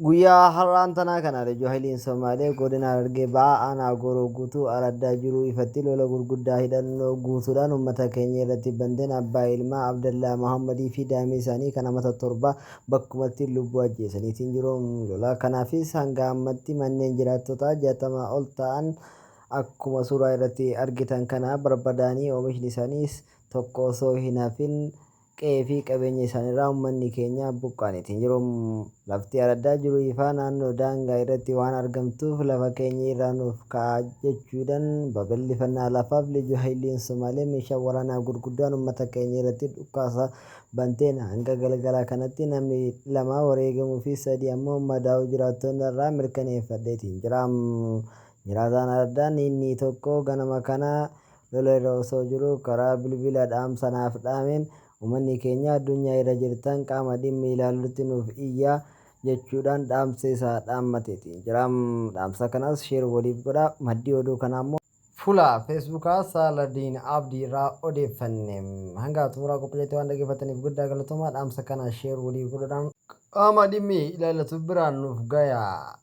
Guyyaa har'aan tanaa kana Johailiin Somaalee godina Harargee ba'aa aanaa Gooroo guutuu araddaa jiruu ifatti lola gurguddaa hidhannoo guutuudhaan uummata keenya irratti banteen abbaa ilmaa Abdallaa Mahammadii fi daa'imman isaanii kan amata torba bakkumatti lubbuu ajjeesaniitiin jiru. Lola kanaafis hanga ammatti manneen jiraattotaa 60 ol ta'an akkuma suuraa irratti argitan kana barbadaa'anii oomishni isaaniis tokko osoo hin hafin qe'ee fi qabeenya isaaniirraa uummanni keenya buqqaaniitiin jiru. Lafti araddaa jiru ifaa naannoo daangaa irratti waan argamtuuf lafa keenya irraa nuuf ka'aa jechuudhaan babal'ifannaa lafaaf Johailiin Somaalee meeshaa waraanaa gurguddaan uummata keenya irratti dhukaasa banteen hanga galgala kanatti namni 2 wareegamuu fi 3 ammoo madaa'uu jiraattonni irraa mirkaneeffadheetiin jira. Jiraataan araddaa inni tokko ganama kana lola irra osoo jiru karaa bilbila dhaamsa naaf dhaameen uummanni keenya addunyaa irra jirtan qaama dhimmi ilaalutti nuuf iyyaa jechuudhaan dhaamsa isaa dhaammateetiin jira. Dhaamsa kanas sheer waliif godhaa. Maddii oduu kanaa immoo fuula feesbuukaa Saaladiin Abdii irraa odeeffanne. Hanga xumuraa qopheetti waan dhaggeeffataniif guddaa galatoomaa. Dhaamsa kana sheer waliif godhuudhaan qaama dhimmi ilaallatu biraan nuuf gayaa.